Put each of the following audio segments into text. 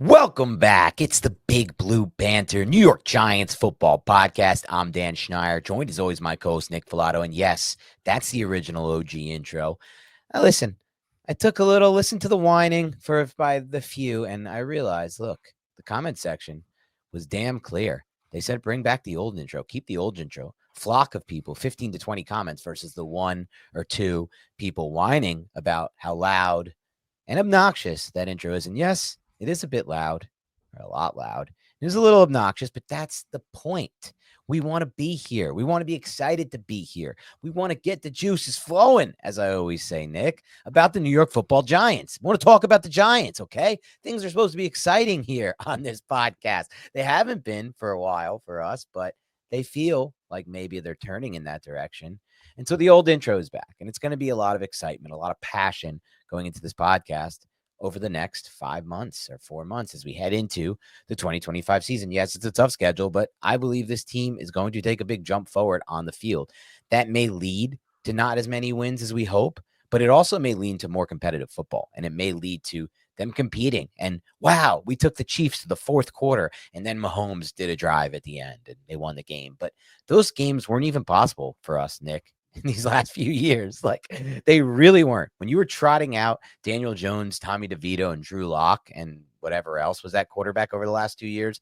Welcome back. It's the Big Blue Banter New York Giants football podcast. I'm Dan Schneier, joined as always my co-host Nick Filato. And yes, that's the original OG intro. Now listen, I took a little listen to the whining by the few, and I realized, look, the comment section was damn clear. They said bring back the old intro, keep the old intro. Flock of people, 15 to 20 comments versus the one or two people whining about how loud and obnoxious that intro is. And yes, it is a bit loud, or a lot loud. It is a little obnoxious, but that's the point. We want to be here. We want to be excited to be here. We want to get the juices flowing, as I always say, Nick, about the New York Football Giants. We want to talk about the Giants, okay? Things are supposed to be exciting here on this podcast. They haven't been for a while for us, but they feel like maybe they're turning in that direction. And so the old intro is back, and it's going to be a lot of excitement, a lot of passion going into this podcast over the next 5 months or 4 months as we head into the 2025 season. Yes, it's a tough schedule, but I believe this team is going to take a big jump forward on the field. That may lead to not as many wins as we hope, but it also may lead to more competitive football, and it may lead to them competing. And wow, we took the Chiefs to the fourth quarter, and then Mahomes did a drive at the end, and they won the game. But those games weren't even possible for us, Nick, in these last few years. Like, they really weren't. When you were trotting out Daniel Jones, Tommy DeVito, and Drew Lock, and whatever else was that quarterback over the last 2 years,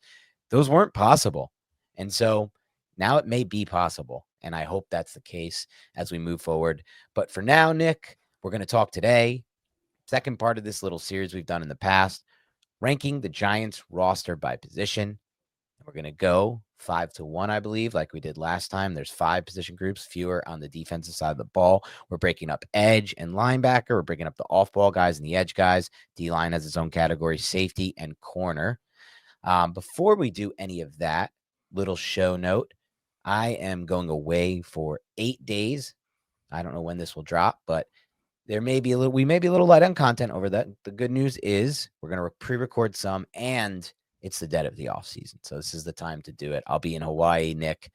those weren't possible. And so now it may be possible. And I hope that's the case as we move forward. But for now, Nick, we're going to talk today. Second part of this little series we've done in the past, ranking the Giants roster by position. We're going to go 5-1, I believe, like we did last time. There's 5 position groups, fewer on the defensive side of the ball. We're breaking up edge and linebacker. We're breaking up the off-ball guys and the edge guys. D-line has its own category, safety and corner. Before we do any of that, little show note, I am going away for 8 days. I don't know when this will drop, but we may be a little light on content over that. The good news is we're going to pre-record some, and it's the dead of the off season. So this is the time to do it. I'll be in Hawaii, Nick.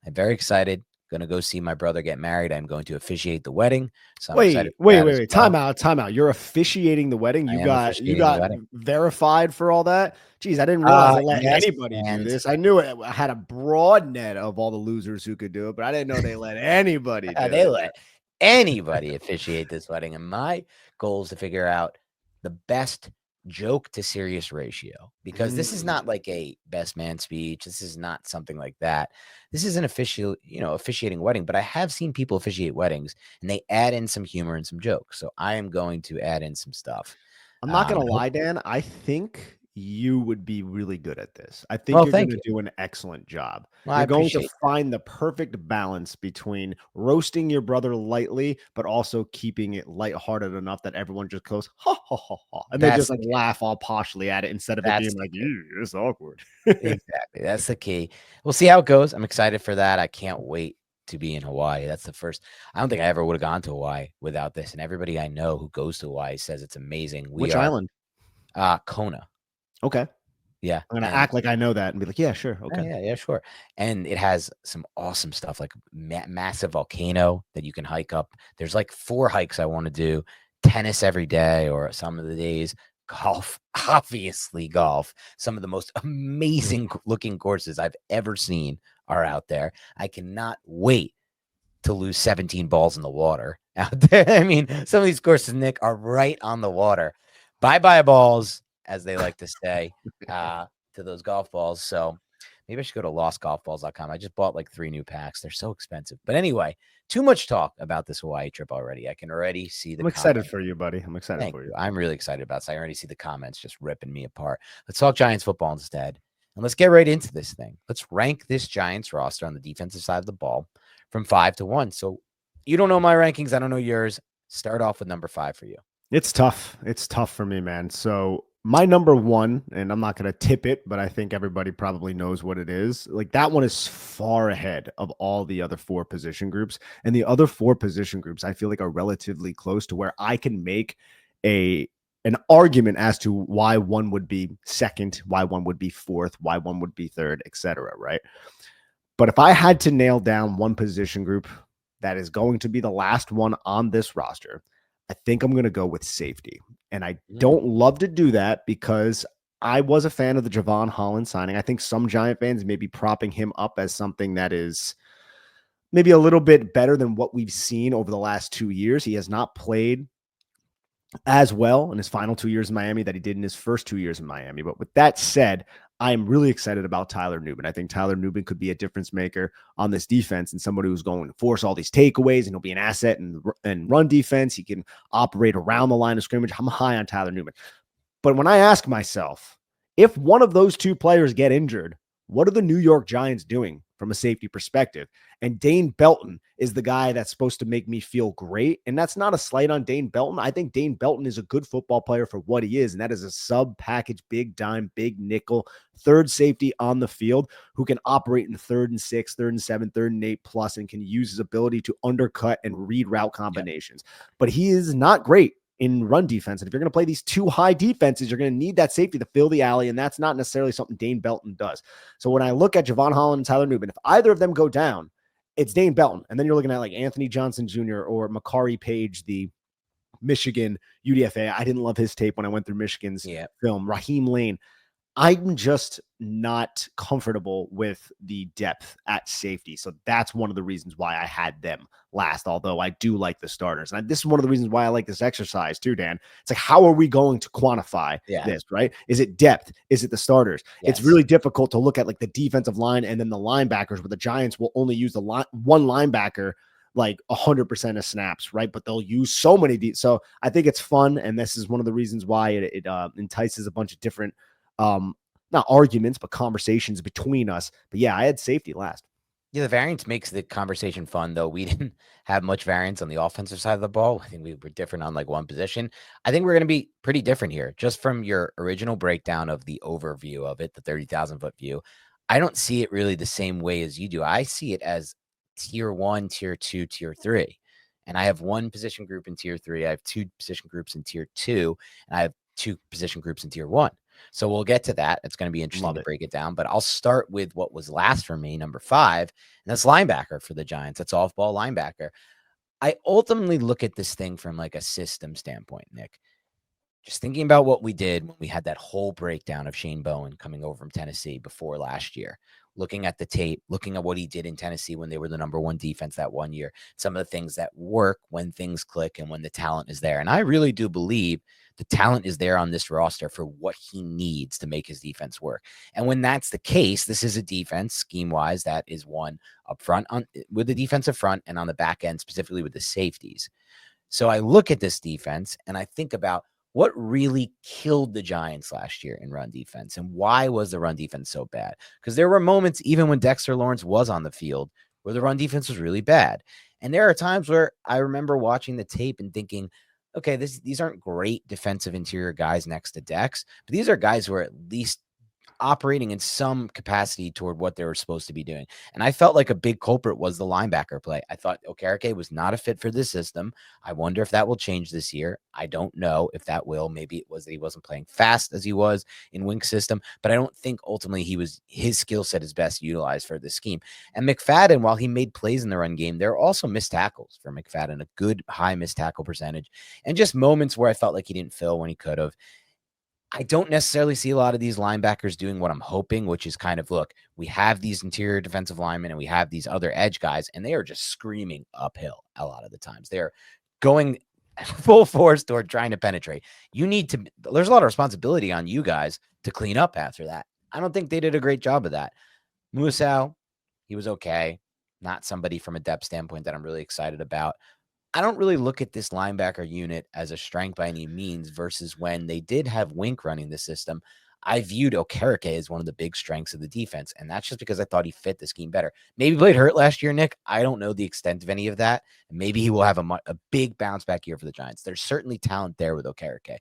I'm very excited. Going to go see my brother get married. I'm going to officiate the wedding. So I'm excited. Wait. Time out. You're officiating the wedding. You got verified for all that. Jeez, I didn't realize they let anybody do this. I knew it had a broad net of all the losers who could do it, but I didn't know they let anybody do it. They let anybody officiate this wedding. And my goal is to figure out the best joke to serious ratio, because this is not like a best man speech. This is not something like that. This is an officiating wedding, but I have seen people officiate weddings and they add in some humor and some jokes. So I am going to add in some stuff. I'm not going to lie, Dan. I think you would be really good at this. I think you're going to do an excellent job. You're going to find the perfect balance between roasting your brother lightly, but also keeping it lighthearted enough that everyone just goes, ha, ha, ha, ha. And they just like laugh all poshly at it instead of it being like, it's awkward. Exactly. That's the key. We'll see how it goes. I'm excited for that. I can't wait to be in Hawaii. That's the first. I don't think I ever would have gone to Hawaii without this. And everybody I know who goes to Hawaii says it's amazing. Which island? Kona. Okay. Yeah. I'm going to act like I know that and be like, yeah, sure. Okay. Yeah, sure. And it has some awesome stuff, like massive volcano that you can hike up. There's like 4 hikes I want to do. Tennis every day or some of the days. Golf, obviously golf. Some of the most amazing looking courses I've ever seen are out there. I cannot wait to lose 17 balls in the water out there. I mean, some of these courses, Nick, are right on the water. Bye-bye balls, as they like to say, to those golf balls. So maybe I should go to lostgolfballs.com. I just bought like 3 new packs. They're so expensive. But anyway, too much talk about this Hawaii trip already. I can already see the I'm excited for you, buddy. I'm excited for you. I'm really excited about this. I already see the comments just ripping me apart. Let's talk Giants football instead. And let's get right into this thing. Let's rank this Giants roster on the defensive side of the ball from 5-1. So you don't know my rankings. I don't know yours. Start off with number 5 for you. It's tough. It's tough for me, man. So my number 1, and I'm not going to tip it, but I think everybody probably knows what it is. Like, that one is far ahead of all the other 4 position groups. And the other 4 position groups, I feel like, are relatively close to where I can make an argument as to why one would be second, why one would be fourth, why one would be third, etc. Right? But if I had to nail down one position group that is going to be the last one on this roster, I think I'm going to go with safety. And I don't love to do that because I was a fan of the Javon Holland signing. I think some Giant fans may be propping him up as something that is maybe a little bit better than what we've seen over the last 2 years. He has not played as well in his final 2 years in Miami that he did in his first 2 years in Miami. But with that said, I'm really excited about Tyler Nubin. I think Tyler Nubin could be a difference maker on this defense and somebody who's going to force all these takeaways, and he'll be an asset in run defense. He can operate around the line of scrimmage. I'm high on Tyler Nubin. But when I ask myself, if one of those two players get injured, what are the New York Giants doing from a safety perspective? And Dane Belton is the guy that's supposed to make me feel great. And that's not a slight on Dane Belton. I think Dane Belton is a good football player for what he is. And that is a sub package, big dime, big nickel, third safety on the field who can operate in 3rd and 6, 3rd and 7, 3rd and 8 plus, and can use his ability to undercut and read route combinations. Yep. But he is not great in run defense. And if you're going to play these two high defenses, you're going to need that safety to fill the alley. And that's not necessarily something Dane Belton does. So when I look at Javon Holland and Tyler Nubin, if either of them go down, it's Dane Belton. And then you're looking at like Anthony Johnson Jr. or Makari Page, the Michigan UDFA. I didn't love his tape when I went through Michigan's film. Raheem Lane. I'm just not comfortable with the depth at safety. So that's one of the reasons why I had them last, although I do like the starters. And this is one of the reasons why I like this exercise too, Dan. It's like, how are we going to quantify this, right? Is it depth? Is it the starters? Yes. It's really difficult to look at like the defensive line and then the linebackers, where the Giants will only use the one linebacker like 100% of snaps, right? But they'll use so many. So I think it's fun. And this is one of the reasons why it entices a bunch of different not arguments, but conversations between us. But yeah, I had safety last. Yeah, the variance makes the conversation fun, though. We didn't have much variance on the offensive side of the ball. I think we were different on like one position. I think we're going to be pretty different here. Just from your original breakdown of the overview of it, the 30,000 foot view, I don't see it really the same way as you do. I see it as tier 1, tier 2, tier 3. And I have one position group in tier 3. I have two position groups in tier 2, and I have two position groups in tier 1. So we'll get to that. It's going to be interesting to break it down, but I'll start with what was last for me, number 5, and that's linebacker for the Giants. That's off-ball linebacker. I ultimately look at this thing from like a system standpoint, Nick. Just thinking about what we did when we had that whole breakdown of Shane Bowen coming over from Tennessee before last year, looking at the tape, looking at what he did in Tennessee when they were the number 1 defense that one year, some of the things that work when things click and when the talent is there. And I really do believe the talent is there on this roster for what he needs to make his defense work. And when that's the case, this is a defense scheme-wise that is one up front with the defensive front and on the back end, specifically with the safeties. So I look at this defense and I think about what really killed the Giants last year in run defense, and why was the run defense so bad? Because there were moments, even when Dexter Lawrence was on the field, where the run defense was really bad. And there are times where I remember watching the tape and thinking, okay, these aren't great defensive interior guys next to Dex, but these are guys who are at least operating in some capacity toward what they were supposed to be doing. And I felt like a big culprit was the linebacker play. I thought Okereke was not a fit for this system. I wonder if that will change this year. I don't know if that will. Maybe it was that he wasn't playing fast as he was in Wink's system, but I don't think ultimately his skill set is best utilized for this scheme. And McFadden, while he made plays in the run game, there are also missed tackles for McFadden, a good high missed tackle percentage, and just moments where I felt like he didn't fill when he could have. I don't necessarily see a lot of these linebackers doing what I'm hoping, which is kind of, look, we have these interior defensive linemen and we have these other edge guys, and they are just screaming uphill a lot of the times. They're going full force toward trying to penetrate. There's a lot of responsibility on you guys to clean up after that. I don't think they did a great job of that. Musau, he was okay. Not somebody from a depth standpoint that I'm really excited about. I don't really look at this linebacker unit as a strength by any means, versus when they did have Wink running the system. I viewed Okereke as one of the big strengths of the defense, and that's just because I thought he fit the scheme better. Maybe played hurt last year, Nick. I don't know the extent of any of that. Maybe he will have a big bounce back year for the Giants. There's certainly talent there with Okereke,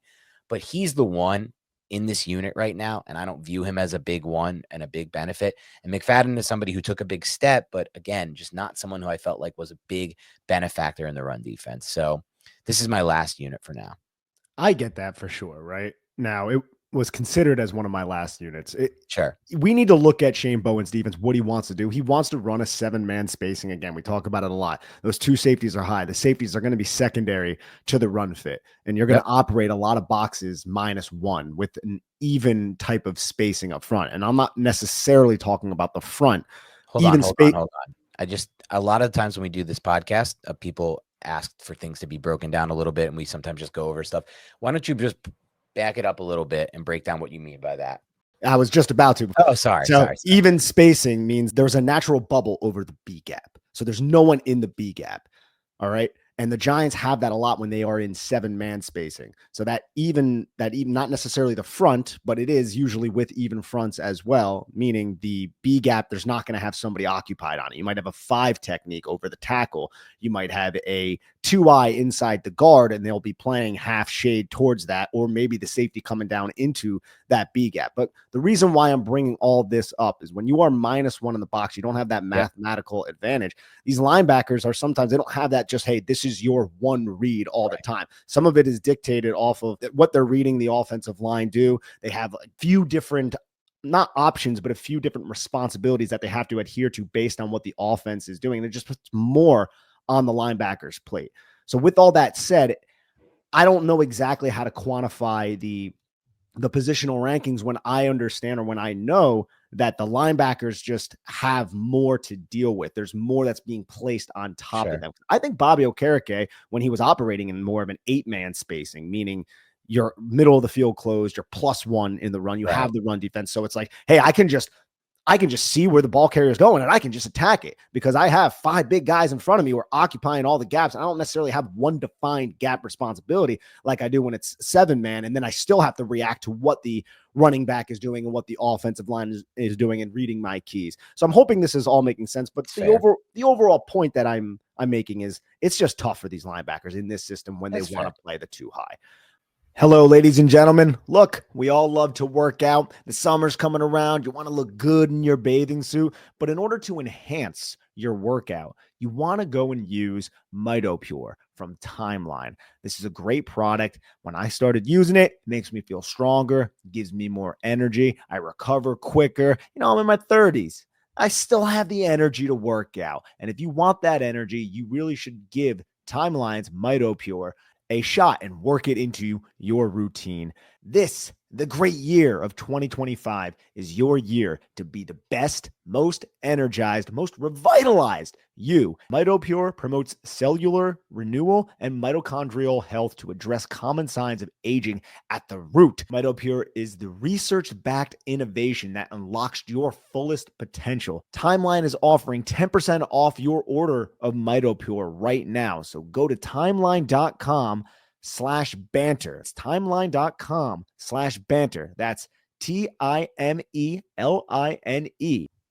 but he's the one in this unit right now, and I don't view him as a big one and a big benefit. And McFadden is somebody who took a big step, but again, just not someone who I felt like was a big benefactor in the run defense. So this is my last unit for now. I get that for sure, right? Now, was considered as one of my last units. Sure. We need to look at Shane Bowen's defense, what he wants to do. He wants to run a 7-man spacing again. We talk about it a lot. Those two safeties are high. The safeties are going to be secondary to the run fit, and you're going to operate a lot of boxes -1 with an even type of spacing up front. And I'm not necessarily talking about the front. Hold on. A lot of times when we do this podcast, people ask for things to be broken down a little bit, and we sometimes just go over stuff. Why don't you just back it up a little bit and break down what you mean by that? I was just about to. Oh, sorry. Even spacing means there's a natural bubble over the B gap. So there's no one in the B gap. All right. And the Giants have that a lot when they are in 7-man spacing. So that even not necessarily the front, but it is usually with even fronts as well, meaning the B gap, there's not going to have somebody occupied on it. You might have a 5 technique over the tackle. You might have a 2-eye inside the guard, and they'll be playing half shade towards that, or maybe the safety coming down into that B gap. But the reason why I'm bringing all this up is when you are -1 in the box, you don't have that mathematical advantage. These linebackers are sometimes, they don't have that just, hey, this is your one read all the time. Some of it is dictated off of what they're reading the offensive line do. They have a few different, not options, but a few different responsibilities that they have to adhere to based on what the offense is doing. It just puts more on the linebacker's plate. So with all that said, I don't know exactly how to quantify the positional rankings when I understand, or when I know that the linebackers just have more to deal with. There's more that's being placed on top of them. I think Bobby Okereke, when he was operating in more of an 8-man spacing, meaning you're middle of the field closed, you're +1 in the run, you have the run defense. So it's like, hey, I can just see where the ball carrier is going, and I can just attack it because I have 5 big guys in front of me who are occupying all the gaps. I don't necessarily have one defined gap responsibility like I do when it's 7-man. And then I still have to react to what the running back is doing and what the offensive line is doing and reading my keys. So I'm hoping this is all making sense. But the overall point that I'm making is it's just tough for these linebackers in this system when they want to play the 2 high. Hello, ladies and gentlemen. Look, we all love to work out. The summer's coming around. You want to look good in your bathing suit. But in order to enhance your workout, you want to go and use Mitopure from Timeline. This is a great product. When I started using it, it makes me feel stronger, gives me more energy. I recover quicker. I'm in my 30s. I still have the energy to work out. And if you want that energy, you really should give Timeline's Mitopure a shot and work it into your routine. The great year of 2025 is your year to be the best, most energized, most revitalized you. Mitopure promotes cellular renewal and mitochondrial health to address common signs of aging at the root. Mitopure is the research-backed innovation that unlocks your fullest potential. Timeline is offering 10% off your order of Mitopure right now. So go to timeline.com/banter. It's timeline.com/banter. That's TIMELINE.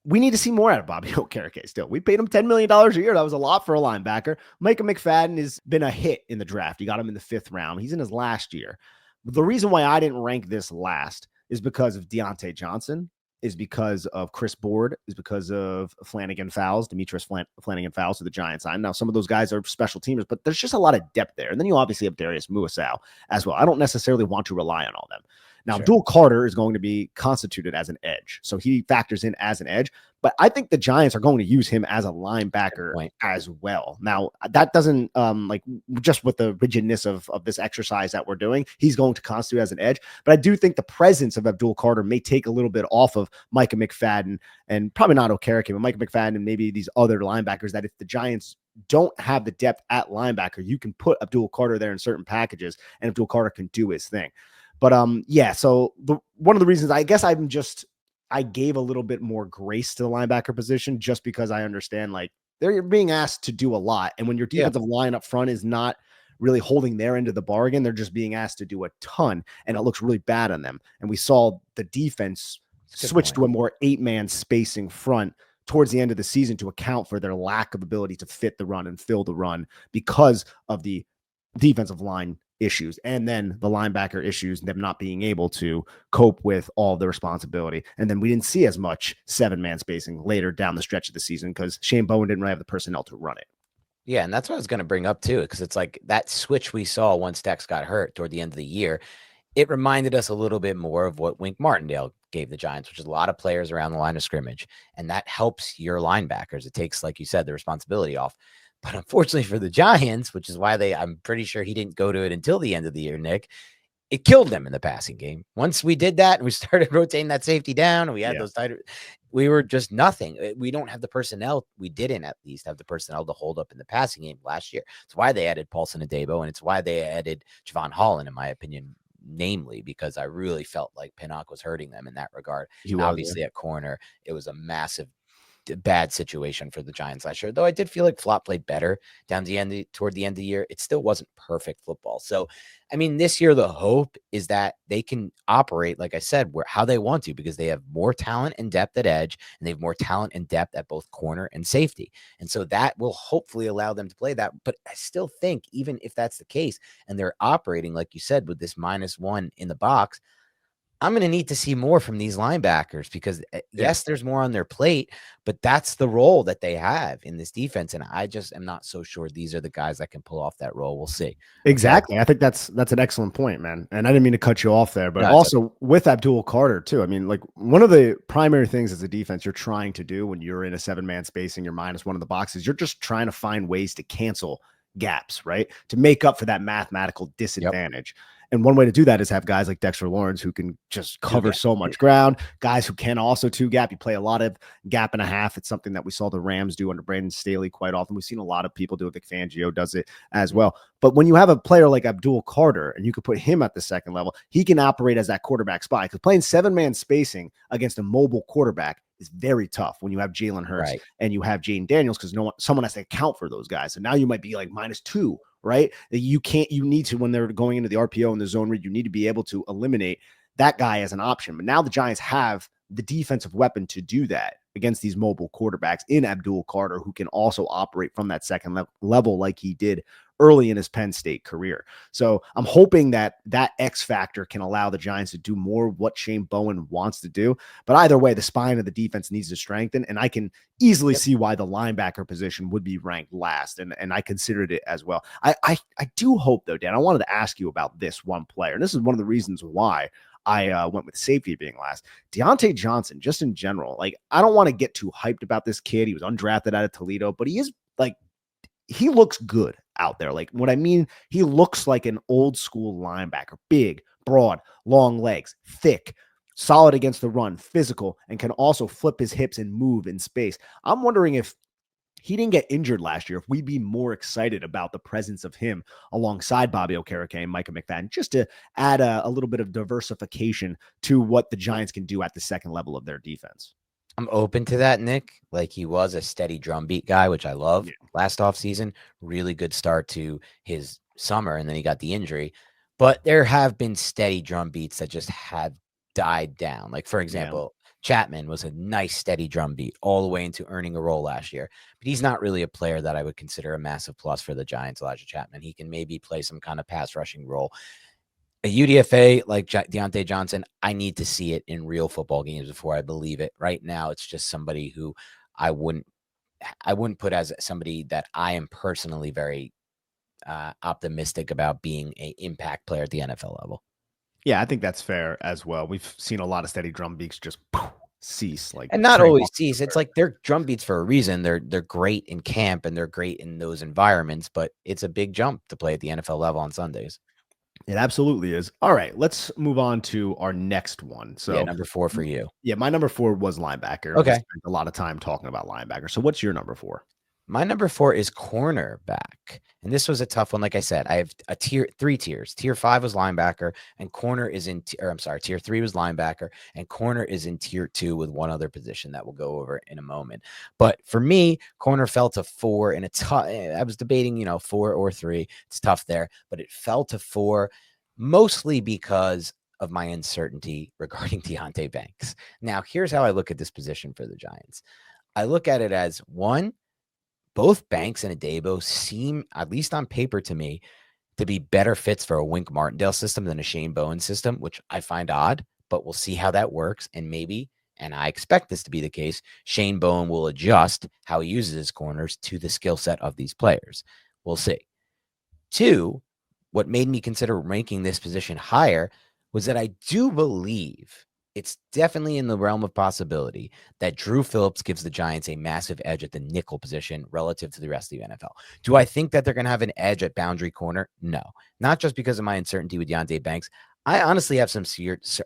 We need to see more out of Bobby Okereke still. We paid him $10 million a year. That was a lot for a linebacker. Micah McFadden has been a hit in the draft. You got him in the 5th round. He's in his last year. But the reason why I didn't rank this last is because of Deontay Johnson, is because of Chris Board, is because of Flanagan Fowles, Demetrius Flanagan Fowles to the Giants side. Now, some of those guys are special teamers, but there's just a lot of depth there. And then you obviously have Darius Muasau as well. I don't necessarily want to rely on all them. Now, Abdul Carter is going to be constituted as an edge. So he factors in as an edge, but I think the Giants are going to use him as a linebacker as well. Now, that doesn't just with the rigidness of this exercise that we're doing, he's going to constitute as an edge. But I do think the presence of Abdul Carter may take a little bit off of Micah McFadden, and probably not Okereke, but Micah McFadden and maybe these other linebackers, that if the Giants don't have the depth at linebacker, you can put Abdul Carter there in certain packages and Abdul Carter can do his thing. But so one of the reasons I guess I gave a little bit more grace to the linebacker position, just because I understand they're being asked to do a lot. And when your defensive line up front is not really holding their end of the bargain, they're just being asked to do a ton, and it looks really bad on them. And we saw the defense switch to a more 8-man spacing front towards the end of the season to account for their lack of ability to fit the run and fill the run because of the defensive line issues, and then the linebacker issues, them not being able to cope with all the responsibility. And then we didn't see as much 7-man spacing later down the stretch of the season because Shane Bowen didn't really have the personnel to run it. Yeah, and that's what I was going to bring up too, because it's like that switch we saw once Dex got hurt toward the end of the year. it reminded us a little bit more of what Wink Martindale gave the Giants, which is a lot of players around the line of scrimmage. And that helps your linebackers. It takes, like you said, the responsibility off. But unfortunately for the Giants, which is why I'm pretty sure he didn't go to it until the end of the year, Nick, it killed them in the passing game. Once we did that and we started rotating that safety down and we had those tighter, we were just nothing. We don't have the personnel. We didn't at least have the personnel to hold up in the passing game last year. It's why they added Paulson Adebo, and it's why they added Javon Holland, in my opinion, namely because I really felt like Pinnock was hurting them in that regard. And obviously at corner, it was a massive bad situation for the Giants last year. Though I did feel like Flop played better down the end toward the end of the year. It still wasn't perfect football. So, I mean, this year the hope is that they can operate, like I said, how they want to, because they have more talent and depth at edge, and they have more talent and depth at both corner and safety. And so that will hopefully allow them to play that. But I still think, even if that's the case, and they're operating, like you said, with this -1 in the box, I'm going to need to see more from these linebackers because, yes, there's more on their plate, but that's the role that they have in this defense. And I just am not so sure these are the guys that can pull off that role. We'll see. Exactly. Okay? I think that's an excellent point, man. And I didn't mean to cut you off there, but No, also okay. with Abdul Carter too. I mean, like one of the primary things as a defense you're trying to do when you're in a 7-man space and you're -1 of the boxes, you're just trying to find ways to cancel gaps, right? To make up for that mathematical disadvantage. Yep. And one way to do that is have guys like Dexter Lawrence who can just cover so much ground, guys who can also two gap. You play a lot of gap and a half. It's something that we saw the Rams do under Brandon Staley quite often. We've seen a lot of people do it. Vic Fangio does it as well. But when you have a player like Abdul Carter and you could put him at the second level, he can operate as that quarterback spy, because playing 7-man spacing against a mobile quarterback is very tough when you have Jalen Hurts and you have Jaden Daniels, because someone has to account for those guys. So now you might be like -2, right? You need to, when they're going into the RPO and the zone read, you need to be able to eliminate that guy as an option. But now the Giants have the defensive weapon to do that against these mobile quarterbacks in Abdul Carter, who can also operate from that second level like he did early in his Penn State career. So I'm hoping that X factor can allow the Giants to do more of what Shane Bowen wants to do. But either way, the spine of the defense needs to strengthen, and I can easily see why the linebacker position would be ranked last, and I considered it as well. I do hope, though, Dan, I wanted to ask you about this one player, and this is one of the reasons why I went with safety being last. Deontay Johnson, just in general, like, I don't want to get too hyped about this kid. He was undrafted out of Toledo, but he is like, he looks good out there. Like, what I mean, he looks like an old school linebacker, big, broad, long legs, thick, solid against the run, physical, and can also flip his hips and move in space. I'm wondering if he didn't get injured last year, if we'd be more excited about the presence of him alongside Bobby Okereke and Micah McFadden, just to add a little bit of diversification to what the Giants can do at the second level of their defense. I'm open to that, Nick. Like, he was a steady drumbeat guy, which I love. Last offseason, really good start to his summer, and then he got the injury. But there have been steady drum beats that just have died down. Like, for example, Chapman was a nice steady drum beat all the way into earning a role last year. But he's not really a player that I would consider a massive plus for the Giants, Elijah Chapman. He can maybe play some kind of pass rushing role. A UDFA like Deontay Johnson, I need to see it in real football games before I believe it. Right now, it's just somebody who I wouldn't put as somebody that I am personally very optimistic about being an impact player at the NFL level. Yeah, I think that's fair as well. We've seen a lot of steady drum beats just cease, like, and not always cease. It's like they're drum beats for a reason. They're great in camp and they're great in those environments, but it's a big jump to play at the NFL level on Sundays. It absolutely is. All right, let's move on to our next one. So, number 4 for you. Yeah, my number 4 was linebacker. Okay. We spent a lot of time talking about linebacker. So what's your number 4? My number 4 is cornerback. And this was a tough one. Like I said, I have 3 tiers. Tier 5 was linebacker, and corner is in, tier 3 was linebacker, and corner is in tier 2 with one other position that we'll go over in a moment. But for me, corner fell to 4 in a tough, I was debating, 4 or 3. It's tough there, but it fell to 4 mostly because of my uncertainty regarding Deonte Banks. Now, here's how I look at this position for the Giants. I look at it as, one, both Banks and Adebo seem, at least on paper to me, to be better fits for a Wink Martindale system than a Shane Bowen system, which I find odd, but we'll see how that works. And maybe, and I expect this to be the case, Shane Bowen will adjust how he uses his corners to the skill set of these players. We'll see. 2, what made me consider ranking this position higher was that I do believe it's definitely in the realm of possibility that Drew Phillips gives the Giants a massive edge at the nickel position relative to the rest of the NFL. Do I think that they're going to have an edge at boundary corner? No, not just because of my uncertainty with Deontay Banks. I honestly have some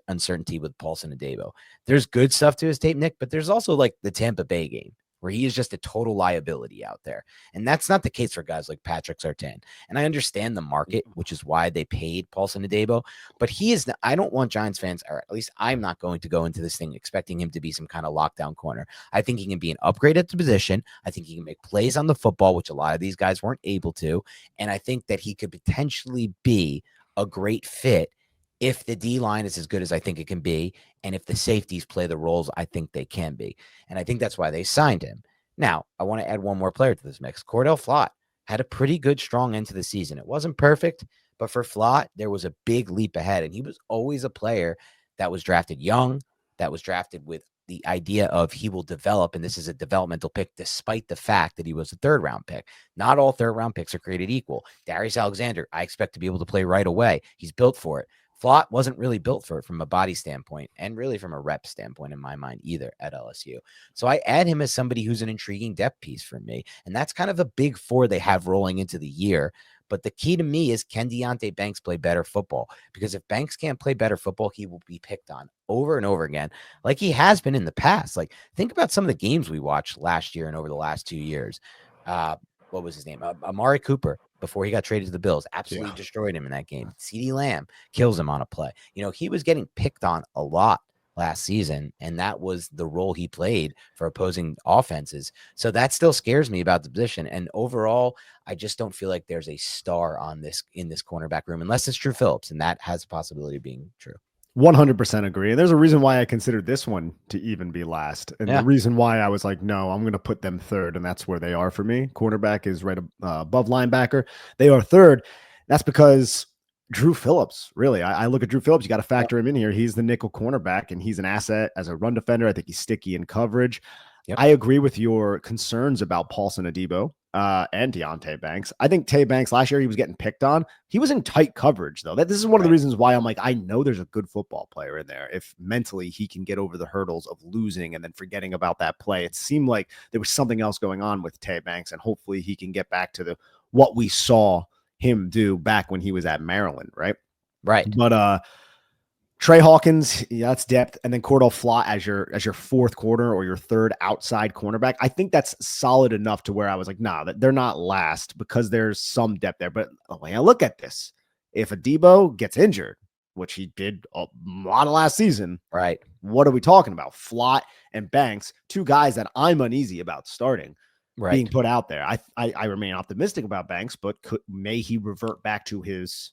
uncertainty with Paulson Adebo. There's good stuff to his tape, Nick, but there's also like the Tampa Bay game where he is just a total liability out there. And that's not the case for guys like Patrick Surtain. And I understand the market, which is why they paid Paulson Adebo, but he is, I don't want Giants fans, or at least I'm not going to go into this thing expecting him to be some kind of lockdown corner. I think he can be an upgrade at the position. I think he can make plays on the football, which a lot of these guys weren't able to. And I think that he could potentially be a great fit if the D line is as good as I think it can be, and if the safeties play the roles I think they can be. And I think that's why they signed him. Now, I want to add one more player to this mix. Cordell Flott had a pretty good, strong end to the season. It wasn't perfect, but for Flott, there was a big leap ahead. And he was always a player that was drafted young, that was drafted with the idea of he will develop, and this is a developmental pick, despite the fact that he was a third-round pick. Not all third-round picks are created equal. Darius Alexander, I expect to be able to play right away. He's built for it. Flott wasn't really built for it from a body standpoint and really from a rep standpoint in my mind either at LSU. So I add him as somebody who's an intriguing depth piece for me. And that's kind of a big four they have rolling into the year. But the key to me is, can Deontay Banks play better football? Because if Banks can't play better football, he will be picked on over and over again, like he has been in the past. Like, think about some of the games we watched last year and over the last 2 years. What was his name? Amari Cooper, before he got traded to the Bills, absolutely destroyed him in that game. CeeDee Lamb kills him on a play. You know, he was getting picked on a lot last season, and that was the role he played for opposing offenses. So that still scares me about the position. And overall, I just don't feel like there's a star on this in this cornerback room, unless it's Drew Phillips, and that has a possibility of being true. 100% agree. And there's a reason why I considered this one to even be last. And the reason why I was like, no, I'm going to put them third. And that's where they are for me. Cornerback is right above linebacker. They are third. That's because Drew Phillips, really, I look at Drew Phillips. You got to factor him in here. He's the nickel cornerback, and he's an asset as a run defender. I think he's sticky in coverage. I agree with your concerns about Paulson Adebo and Deontay Banks. I think Tay Banks last year, he was getting picked on. He was in tight coverage, though. This is one of the reasons why I'm like, I know there's a good football player in there. If mentally he can get over the hurdles of losing and then forgetting about that play. It seemed like there was something else going on with Tay Banks, and hopefully he can get back to what we saw him do back when he was at Maryland, right? But Trey Hawkins, that's depth, and then Cordell Flott as your fourth corner or your third outside cornerback. I think that's solid enough to where I was like, nah, they're not last because there's some depth there. But when I look at this, if Adebo gets injured, which he did a lot of last season, right? What are we talking about? Flott and Banks, two guys that I'm uneasy about starting. Being put out there. I remain optimistic about Banks, but may he revert back to his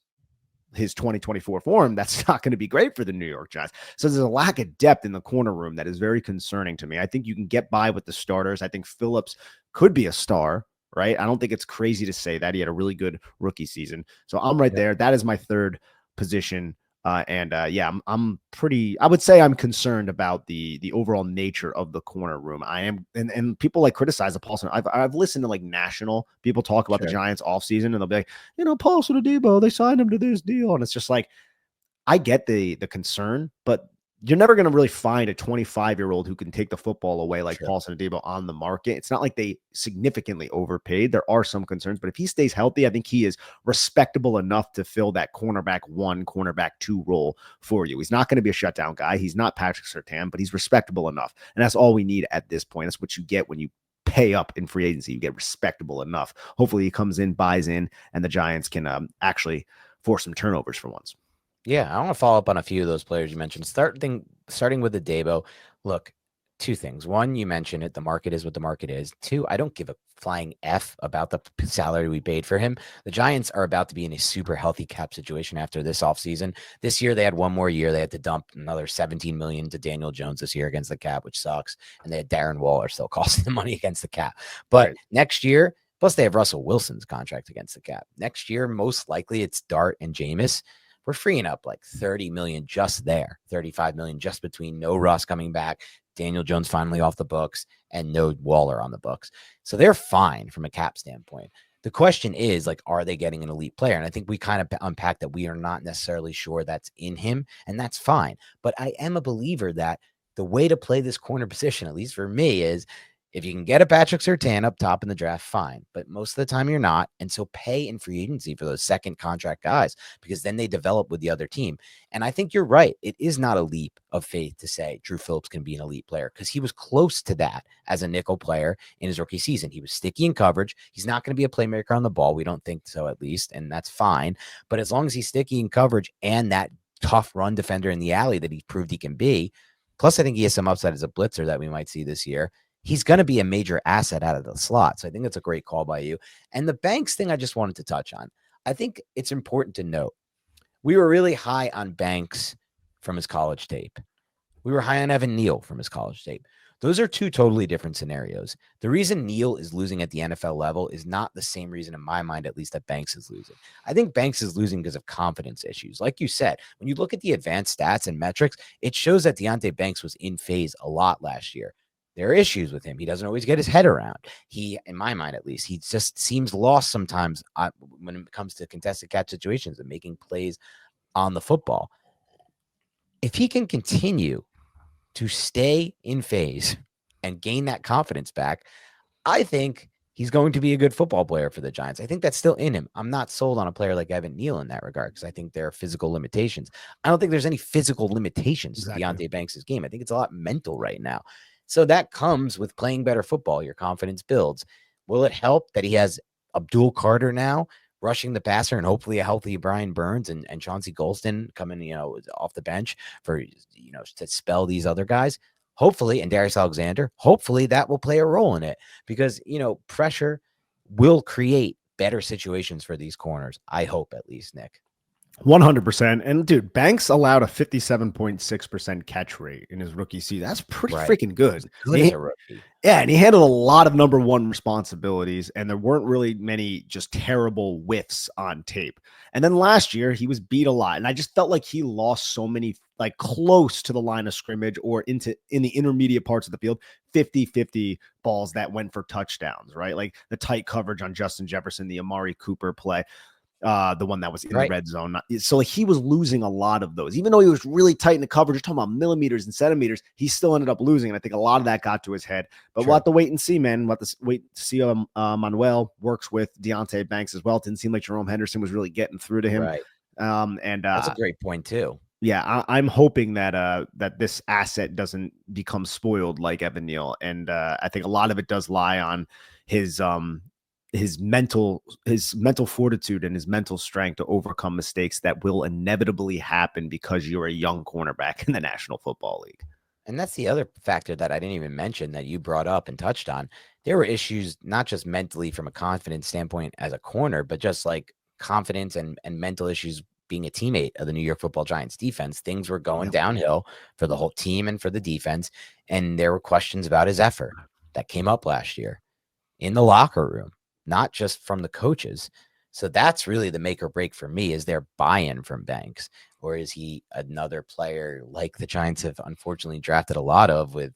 2024 form? That's not going to be great for the New York Giants. So there's a lack of depth in the corner room that is very concerning to me. I think you can get by with the starters. I think Phillips could be a star, right? I don't think it's crazy to say that. He had a really good rookie season. So I'm right there. That is my third position. I'm pretty, I would say I'm concerned about the overall nature of the corner room. I am, and people like criticize the Paulson. I've listened to like national people talk about the Giants offseason, and they'll be like, Paulson Adebo, they signed him to this deal. And it's just like, I get the concern, but you're never going to really find a 25-year-old who can take the football away like Paulson Adebo on the market. It's not like they significantly overpaid. There are some concerns, but if he stays healthy, I think he is respectable enough to fill that cornerback 1, cornerback 2 role for you. He's not going to be a shutdown guy. He's not Patrick Surtain, but he's respectable enough. And that's all we need at this point. That's what you get when you pay up in free agency. You get respectable enough. Hopefully he comes in, buys in, and the Giants can actually force some turnovers for once. Yeah, I want to follow up on a few of those players you mentioned. Starting with the Adebo. Look, two things. One, you mentioned it. The market is what the market is. Two, I don't give a flying F about the salary we paid for him. The Giants are about to be in a super healthy cap situation after this offseason. This year, they had one more year. They had to dump another $17 million to Daniel Jones this year against the cap, which sucks. And they had Darren Waller still costing the money against the cap. But next year, plus they have Russell Wilson's contract against the cap. Next year, most likely it's Dart and Jameis. We're freeing up like $30 million just there, $35 million just between no Russ coming back, Daniel Jones finally off the books, and no Waller on the books. So they're fine from a cap standpoint. The question is, like, are they getting an elite player? And I think we kind of unpacked that we are not necessarily sure that's in him, and that's fine. But I am a believer that the way to play this corner position, at least for me, is if you can get a Patrick Surtain up top in the draft, fine. But most of the time you're not. And so pay in free agency for those second contract guys, because then they develop with the other team. And I think you're right. It is not a leap of faith to say Drew Phillips can be an elite player, because he was close to that as a nickel player in his rookie season. He was sticky in coverage. He's not going to be a playmaker on the ball. We don't think so, at least. And that's fine. But as long as he's sticky in coverage and that tough run defender in the alley that he proved he can be, plus I think he has some upside as a blitzer that we might see this year, he's going to be a major asset out of the slot. So I think that's a great call by you. And the Banks thing I just wanted to touch on. I think it's important to note we were really high on Banks from his college tape. We were high on Evan Neal from his college tape. Those are two totally different scenarios. The reason Neal is losing at the NFL level is not the same reason, in my mind, at least, that Banks is losing. I think Banks is losing because of confidence issues. Like you said, when you look at the advanced stats and metrics, it shows that Deonte Banks was in phase a lot last year. There are issues with him. He doesn't always get his head around. He, in my mind at least, he just seems lost sometimes when it comes to contested catch situations and making plays on the football. If he can continue to stay in phase and gain that confidence back, I think he's going to be a good football player for the Giants. I think that's still in him. I'm not sold on a player like Evan Neal in that regard, because I think there are physical limitations. I don't think there's any physical limitations to Deonte Banks' game. I think it's a lot mental right now. So that comes with playing better football. Your confidence builds. Will it help that he has Abdul Carter now rushing the passer, and hopefully a healthy Brian Burns and Chauncey Golston coming, off the bench for, to spell these other guys? Hopefully, and Darius Alexander, hopefully that will play a role in it, because, pressure will create better situations for these corners. I hope, at least, Nick. 100%. And dude, Banks allowed a 57.6% catch rate in his rookie season. That's pretty freaking good. Good as a rookie. Yeah, and he handled a lot of number one responsibilities, and there weren't really many just terrible whiffs on tape. And then last year, he was beat a lot, and I just felt like he lost so many, like, close to the line of scrimmage or in the intermediate parts of the field, 50-50 balls that went for touchdowns, right? Like the tight coverage on Justin Jefferson, the Amari Cooper play. The one that was in the red zone. So like he was losing a lot of those, even though he was really tight in the coverage. You're talking about millimeters and centimeters. He still ended up losing. And I think a lot of that got to his head, but we'll have to wait and see, man. We'll have to wait to see Manuel works with Deonte Banks as well. It didn't seem like Jerome Henderson was really getting through to him. Right. And that's a great point too. Yeah, I'm hoping that that this asset doesn't become spoiled like Evan Neal. And I think a lot of it does lie on his mental fortitude and his mental strength to overcome mistakes that will inevitably happen because you're a young cornerback in the National Football League. And that's the other factor that I didn't even mention that you brought up and touched on. There were issues, not just mentally from a confidence standpoint as a corner, but just like confidence and mental issues being a teammate of the New York Football Giants defense. Things were going downhill for the whole team and for the defense. And there were questions about his effort that came up last year in the locker room, not just from the coaches. So that's really the make or break for me. Is there buy-in from Banks, or is he another player like the Giants have unfortunately drafted a lot of with,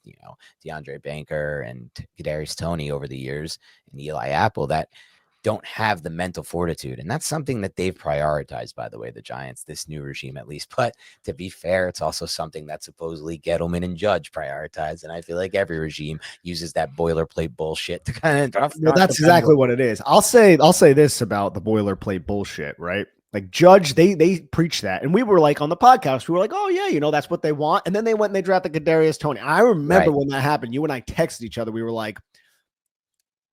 DeAndre Banker and Kadarius Toney over the years and Eli Apple that don't have the mental fortitude. And that's something that they've prioritized, by the way, the Giants, this new regime at least. But to be fair, it's also something that supposedly Gettleman and Judge prioritize. And I feel like every regime uses that boilerplate bullshit to kind of that's exactly what it is. I'll say this about the boilerplate bullshit, right? Like Judge, they preach that. And we were like on the podcast, we were like, oh yeah, that's what they want. And then they went and they drafted Kadarius Toney. I remember when that happened, you and I texted each other. We were like,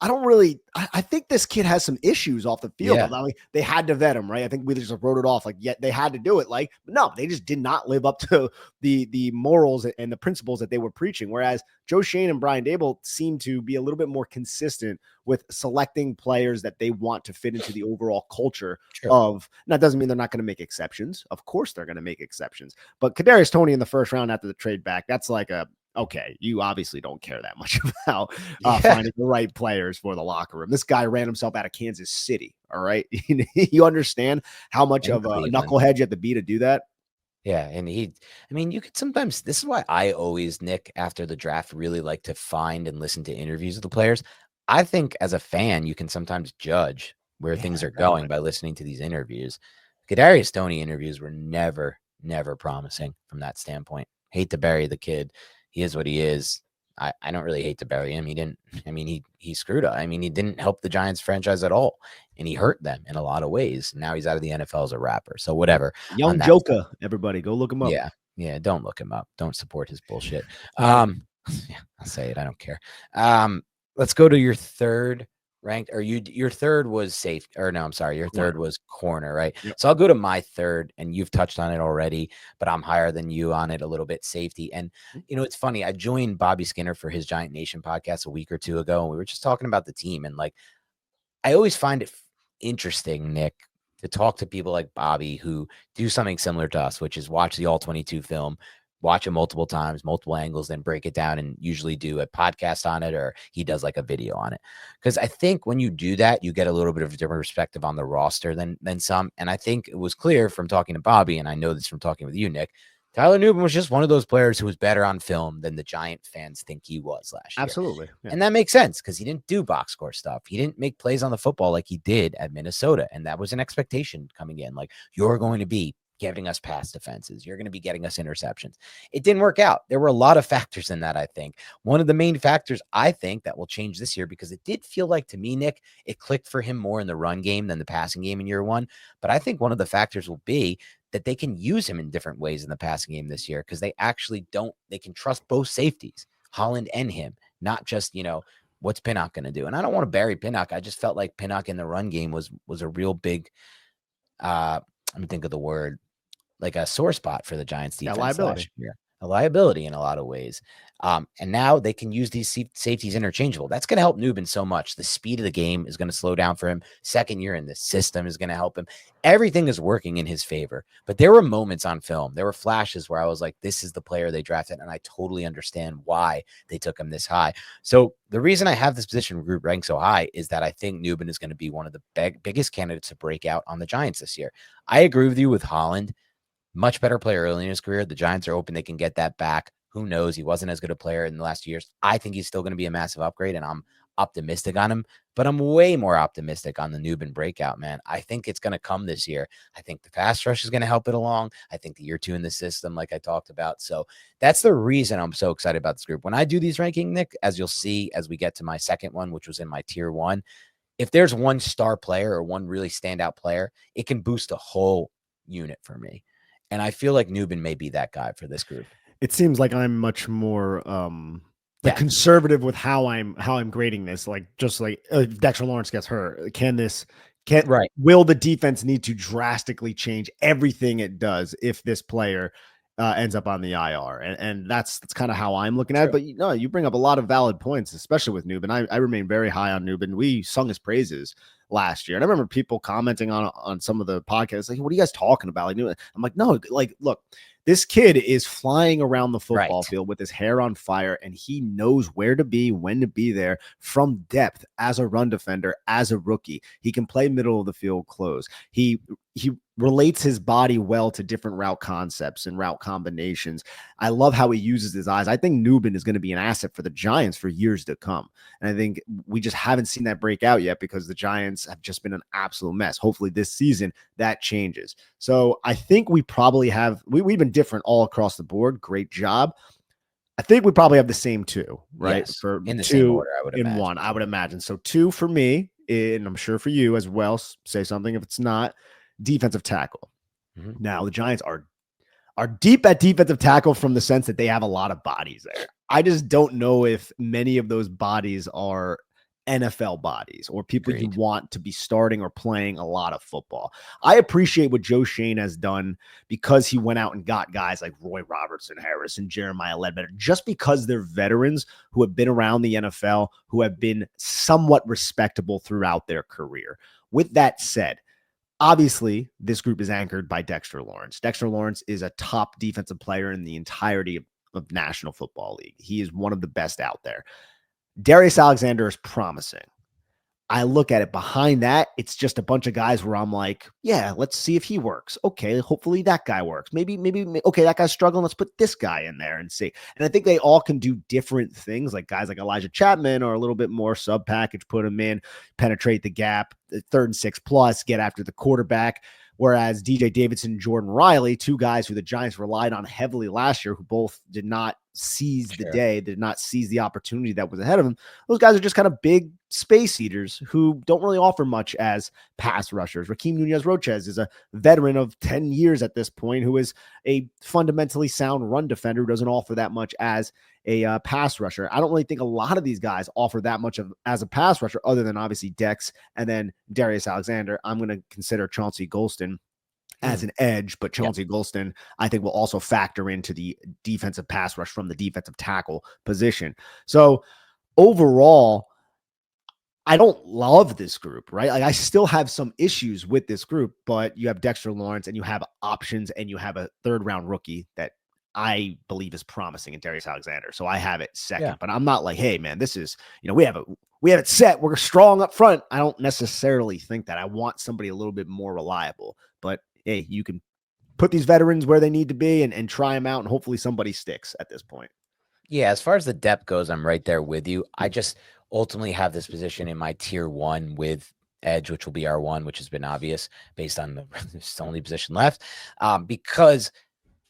I think this kid has some issues off the field. Yeah. They had to vet him, right? I think we just wrote it off. Like, yeah, they had to do it. Like, but no, they just did not live up to the morals and the principles that they were preaching. Whereas Joe Schoen and Brian Daboll seem to be a little bit more consistent with selecting players that they want to fit into the overall culture of. And that doesn't mean they're not going to make exceptions. Of course they're going to make exceptions. But Kadarius Toney in the first round after the trade back, that's like okay, you obviously don't care that much about finding the right players for the locker room. This guy ran himself out of Kansas City. All right. You understand how much of a knucklehead you have to be to do that? Yeah. And you could sometimes, this is why I always, Nick, after the draft, really like to find and listen to interviews with the players. I think as a fan, you can sometimes judge where Yeah, things are going definitely. by listening to these interviews. Kadarius Toney interviews were never promising from that standpoint. Hate to bury the kid. He is what he is. I don't really hate to bury him. He didn't. I mean, he screwed up. I mean, he didn't help the Giants franchise at all, and he hurt them in a lot of ways. Now he's out of the NFL as a rapper. So whatever on Young that. Joker, everybody, go look him up. Yeah. Don't look him up. Don't support his bullshit. Yeah, I'll say it. I don't care. Let's go to your third ranked, or your third was safe, or no, I'm sorry, your third was corner, right? Yep. So I'll go to my third, and you've touched on it already, but I'm higher than you on it a little bit, safety. And it's funny, I joined Bobby Skinner for his Giant Nation podcast a week or two ago, and we were just talking about the team, and like I always find it interesting, Nick, to talk to people like Bobby who do something similar to us, which is watch the All 22 film, watch it multiple times, multiple angles, then break it down and usually do a podcast on it, or he does like a video on it. Because I think when you do that, you get a little bit of a different perspective on the roster than some. And I think it was clear from talking to Bobby, and I know this from talking with you, Nick, Tyler Newton was just one of those players who was better on film than the Giant fans think he was last year. Absolutely. Yeah. And that makes sense because he didn't do box score stuff. He didn't make plays on the football like he did at Minnesota. And that was an expectation coming in. Like, you're going to be giving us pass defenses. You're going to be getting us interceptions. It didn't work out. There were a lot of factors in that, I think. One of the main factors I think that will change this year, because it did feel like to me, Nick, it clicked for him more in the run game than the passing game in year one. But I think one of the factors will be that they can use him in different ways in the passing game this year, because they actually they can trust both safeties, Holland and him, not just, what's Pinnock going to do? And I don't want to bury Pinnock. I just felt like Pinnock in the run game was a real big, let me think of the word, like a sore spot for the Giants defense last year. A liability in a lot of ways. And now they can use these safeties interchangeable. That's going to help Newbin so much. The speed of the game is going to slow down for him. Second year in the system is going to help him. Everything is working in his favor. But there were moments on film, there were flashes where I was like, this is the player they drafted, and I totally understand why they took him this high. So the reason I have this position group ranked so high is that I think Newbin is going to be one of the biggest candidates to break out on the Giants this year. I agree with you with Holland. Much better player early in his career. The Giants are hoping they can get that back. Who knows? He wasn't as good a player in the last years. I think he's still going to be a massive upgrade, and I'm optimistic on him, but I'm way more optimistic on the Newbin breakout, man. I think it's going to come this year. I think the pass rush is going to help it along. I think the year two in the system, like I talked about. So that's the reason I'm so excited about this group. When I do these ranking, Nick, as you'll see, as we get to my second one, which was in my tier one, if there's one star player or one really standout player, it can boost a whole unit for me. And I feel like Newbin may be that guy for this group. It seems like I'm much more conservative with how I'm grading this. Like, just like if Dexter Lawrence gets hurt, will the defense need to drastically change everything it does if this player ends up on the IR? And that's kind of how I'm looking at it. But you bring up a lot of valid points, especially with Newbin. I remain very high on Newbin. We sung his praises last year, and I remember people commenting on some of the podcasts like, "What are you guys talking about?" Like, I'm like, no, like, look, this kid is flying around the football field with his hair on fire, and he knows where to be, when to be there from depth as a run defender, as a rookie. He can play middle of the field close. He relates his body well to different route concepts and route combinations. I love how he uses his eyes. I think Newbin is going to be an asset for the Giants for years to come. And I think we just haven't seen that break out yet because the Giants have just been an absolute mess. Hopefully this season that changes. So I think we probably have, we've been different all across the board. Great job. I think we probably have the same two, right? Yes, for in the two, same order, I would in imagine. one, I would imagine. So 2 for me, and I'm sure for you as well. Say something if it's not. Defensive tackle. Mm-hmm. Now the Giants are deep at defensive tackle from the sense that they have a lot of bodies there. I just don't know if many of those bodies are NFL bodies or people you want to be starting or playing a lot of football. I appreciate what Joe Shane has done because he went out and got guys like Roy Robertson Harris and Jeremiah Ledbetter, just because they're veterans who have been around the NFL, who have been somewhat respectable throughout their career. With that said, obviously, this group is anchored by Dexter Lawrence. Dexter Lawrence is a top defensive player in the entirety of National Football League. He is one of the best out there. Darius Alexander is promising. I look at it behind that, it's just a bunch of guys where I'm like, yeah, let's see if he works. Okay, hopefully that guy works. Maybe, okay, that guy's struggling. Let's put this guy in there and see. And I think they all can do different things. Like guys like Elijah Chapman are a little bit more sub package, put him in, penetrate the gap, 3rd and 6 plus, get after the quarterback. Whereas DJ Davidson, Jordan Riley, two guys who the Giants relied on heavily last year, who both did not seize the day, did not seize the opportunity that was ahead of them. Those guys are just kind of big space eaters who don't really offer much as pass rushers. Raheem Nunez-Roches is a veteran of 10 years at this point who is a fundamentally sound run defender who doesn't offer that much as a pass rusher. I don't really think a lot of these guys offer that much of as a pass rusher other than obviously Dex and then Darius Alexander. I'm going to consider Chauncey Golston as an edge, but Chauncey Golston, I think, will also factor into the defensive pass rush from the defensive tackle position. So overall, I don't love this group, right? Like I still have some issues with this group, but you have Dexter Lawrence and you have options and you have a 3rd round rookie that I believe is promising in Darius Alexander. So I have it second, but I'm not like, hey man, this is, we have it set. We're strong up front. I don't necessarily think that. I want somebody a little bit more reliable, but hey, you can put these veterans where they need to be and try them out, and hopefully somebody sticks at this point. Yeah, as far as the depth goes, I'm right there with you. I just ultimately have this position in my tier 1 with edge, which will be R1, which has been obvious based on the only position left, because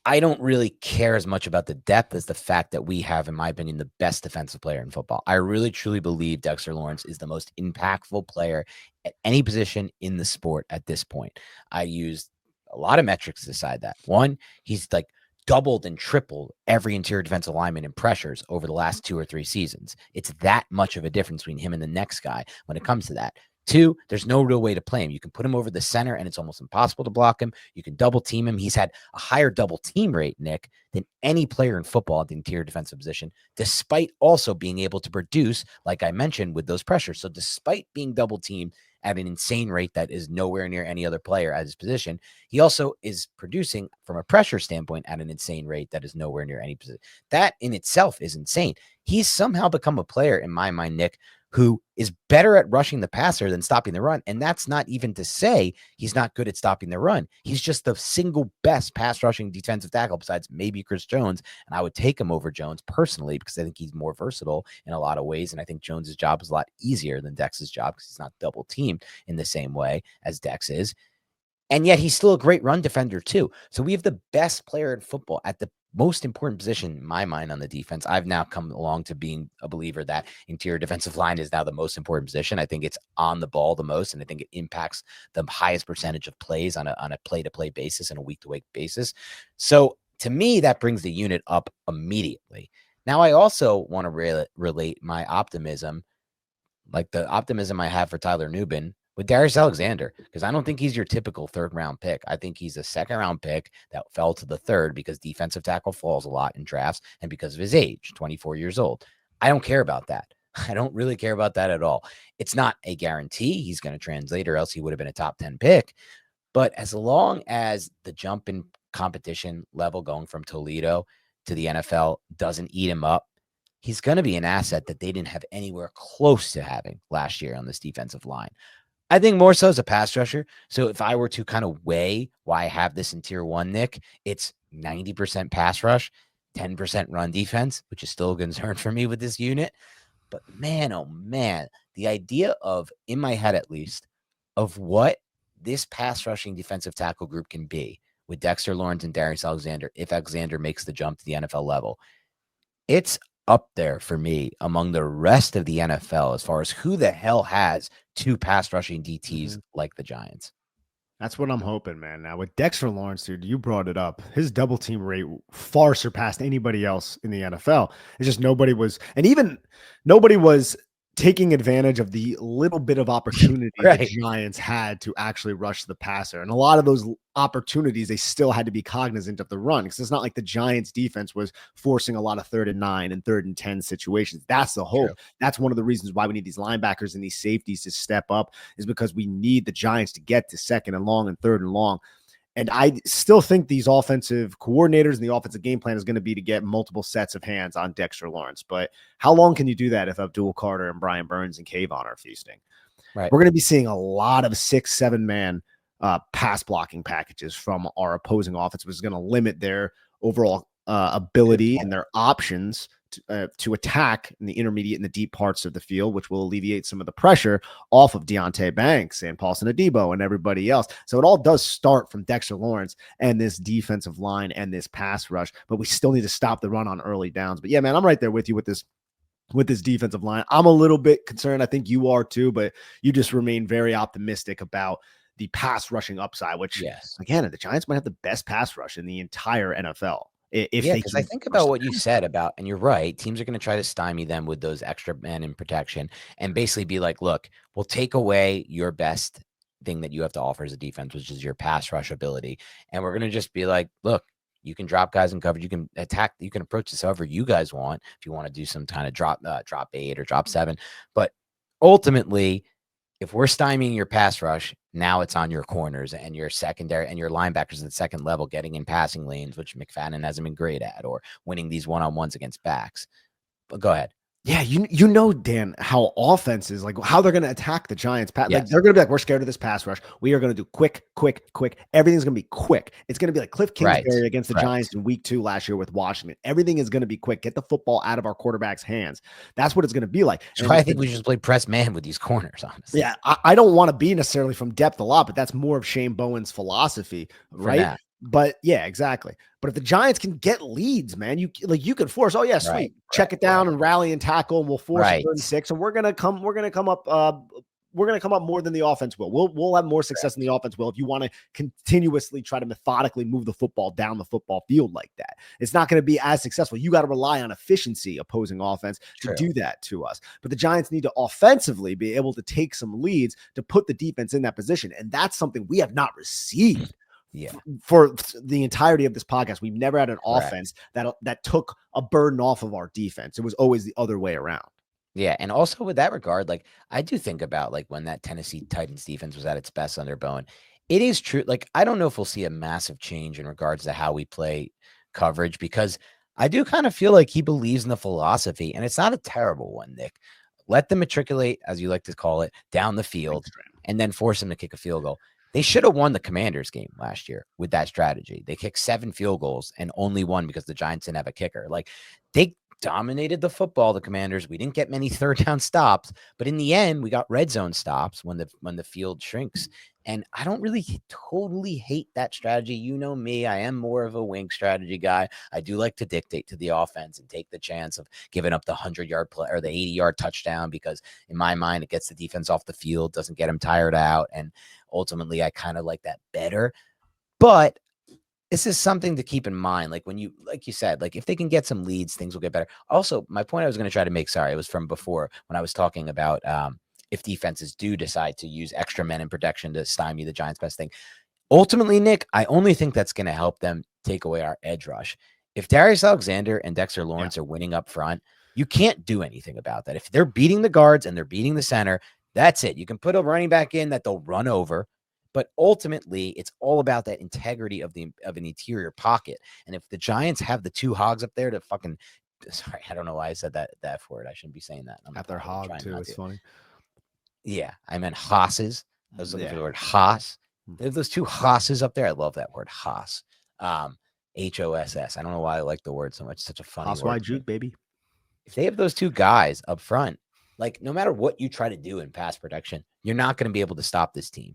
I don't really care as much about the depth as the fact that we have, in my opinion, the best defensive player in football. I really, truly believe Dexter Lawrence is the most impactful player at any position in the sport at this point. I used a lot of metrics to decide that. One, he's like doubled and tripled every interior defensive lineman in pressures over the last 2 or 3 seasons. It's that much of a difference between him and the next guy when it comes to that. 2, there's no real way to play him. You can put him over the center and it's almost impossible to block him. You can double team him. He's had a higher double team rate, Nick, than any player in football at the interior defensive position, despite also being able to produce, like I mentioned, with those pressures. So despite being double teamed at an insane rate that is nowhere near any other player at his position, he also is producing from a pressure standpoint at an insane rate that is nowhere near any position. That in itself is insane. He's somehow become a player, in my mind, Nick, who is better at rushing the passer than stopping the run. And that's not even to say he's not good at stopping the run. He's just the single best pass rushing defensive tackle besides maybe Chris Jones. And I would take him over Jones personally because I think he's more versatile in a lot of ways. And I think Jones's job is a lot easier than Dex's job because he's not double teamed in the same way as Dex is. And yet he's still a great run defender too. So we have the best player in football at the most important position in my mind on the defense. I've now come along to being a believer that interior defensive line is now the most important position. I think it's on the ball the most, and I think it impacts the highest percentage of plays on a play-to-play basis and a week-to-week basis. So to me, that brings the unit up immediately. Now, I also want to relate my optimism, like the optimism I have for Tyler Nubin, with Darius Alexander, because I don't think he's your typical 3rd round pick. I think he's a 2nd round pick that fell to the 3rd because defensive tackle falls a lot in drafts and because of his age, 24 years old. I don't care about that. I don't really care about that at all. It's not a guarantee he's going to translate, or else he would have been a top 10 pick. But as long as the jump in competition level going from Toledo to the NFL doesn't eat him up, he's going to be an asset that they didn't have anywhere close to having last year on this defensive line. I think more so as a pass rusher. So if I were to kind of weigh why I have this in tier 1, Nick, it's 90% pass rush, 10% run defense, which is still a concern for me with this unit. But man, oh man, the idea of, in my head at least, of what this pass rushing defensive tackle group can be with Dexter Lawrence and Darius Alexander, if Alexander makes the jump to the NFL level, it's up there for me among the rest of the NFL as far as who the hell has 2 pass rushing DTs like the Giants. That's what I'm hoping, man. Now with Dexter Lawrence, dude, you brought it up. His double team rate far surpassed anybody else in the NFL. It's just nobody was taking advantage of the little bit of opportunity the Giants had to actually rush the passer. And a lot of those opportunities, they still had to be cognizant of the run, because it's not like the Giants defense was forcing a lot of 3rd and 9 and 3rd and 10 situations. That's the hope. True. That's one of the reasons why we need these linebackers and these safeties to step up, is because we need the Giants to get to 2nd and long and 3rd and long. And I still think these offensive coordinators and the offensive game plan is going to be to get multiple sets of hands on Dexter Lawrence. But how long can you do that if Abdul Carter and Brian Burns and Kayvon are feasting? Right. We're going to be seeing a lot of 6-7 man pass blocking packages from our opposing offense, which is going to limit their overall Good ability point. and their options to attack in the intermediate and the deep parts of the field, which will alleviate some of the pressure off of Deonte Banks and Paulson Adebo and everybody else. So it all does start from Dexter Lawrence and this defensive line and this pass rush, but we still need to stop the run on early downs. But yeah, man, I'm right there with you with this defensive line. I'm a little bit concerned. I think you are too, but you just remain very optimistic about the pass rushing upside, which Yes. again, the Giants might have the best pass rush in the entire NFL if Yeah, they because I can think rush about the what you said about, and you're right, teams are going to try to stymie them with those extra men in protection and basically be like, look, we'll take away your best thing that you have to offer as a defense, which is your pass rush ability. And we're going to just be like, look, you can drop guys in coverage. You can attack. You can approach this however you guys want. If you want to do some kind of drop 8 or drop 7, but ultimately, if we're stymieing your pass rush, now it's on your corners and your secondary and your linebackers at the second level getting in passing lanes, which McFadden hasn't been great at, or winning these one-on-ones against backs. But go ahead. Yeah, you know, Dan, how offenses like how they're going to attack the Giants. Like Yes. they're going to be like, we're scared of this pass rush. We are going to do quick. Everything's going to be quick. It's going to be like Cliff Right. Kingsbury against the Right. Giants in week 2 last year with Washington. Everything is going to be quick. Get the football out of our quarterback's hands. That's what it's going to be like. That's why I think we should just play press man with these corners, honestly. Yeah, I don't want to be necessarily from depth a lot, but that's more of Shane Bowen's philosophy, right? But yeah, exactly. But if the Giants can get leads, man, you can force. Oh yeah, sweet. Check it down and rally and tackle, and we'll force a 36, and we're gonna come up. We're gonna come up more than the offense will. We'll have more success than the offense will if you want to continuously try to methodically move the football down the football field like that. It's not going to be as successful. You got to rely on efficiency, opposing offense, to do that to us. But the Giants need to offensively be able to take some leads to put the defense in that position, and that's something we have not received. Yeah. For the entirety of this podcast, we've never had an offense that took a burden off of our defense. It was always the other way around. Yeah, and also with that regard, like I do think about like when that Tennessee Titans defense was at its best under Bowen. It is true. Like I don't know if we'll see a massive change in regards to how we play coverage, because I do kind of feel like he believes in the philosophy, and it's not a terrible one, Nick. Let them matriculate, as you like to call it, down the field, and then force them to kick a field goal. They should have won the Commanders game last year with that strategy. They kicked 7 field goals and only won because the Giants didn't have a kicker. Like they dominated the football, the Commanders. We didn't get many third down stops, but in the end, we got red zone stops when the field shrinks. And I don't really totally hate that strategy. You know me, I am more of a wing strategy guy. I do like to dictate to the offense and take the chance of giving up the 100-yard play or the 80-yard touchdown, because in my mind, it gets the defense off the field, doesn't get them tired out. And ultimately, I kind of like that better. But this is something to keep in mind. Like like you said, like if they can get some leads, things will get better. Also, my point I was going to try to make, sorry, it was from before when I was talking about if defenses do decide to use extra men in protection to stymie the Giants' best thing. Ultimately, Nick, I only think that's going to help them take away our edge rush. If Darius Alexander and Dexter Lawrence are winning up front, you can't do anything about that. If they're beating the guards and they're beating the center, that's it. You can put a running back in that they'll run over. But ultimately, it's all about that integrity of an interior pocket. And if the Giants have the 2 hogs up there to fucking, sorry, I don't know why I said that F word. I shouldn't be saying that. At their hog too. It's funny. Yeah, I meant hosses. I was looking for the word hoss. They have those 2 hosses up there. I love that word, hoss. HOSS. I don't know why I like the word so much. It's such a funny Hoss word. wide juke, baby. If they have those 2 guys up front, like no matter what you try to do in pass protection, you're not going to be able to stop this team.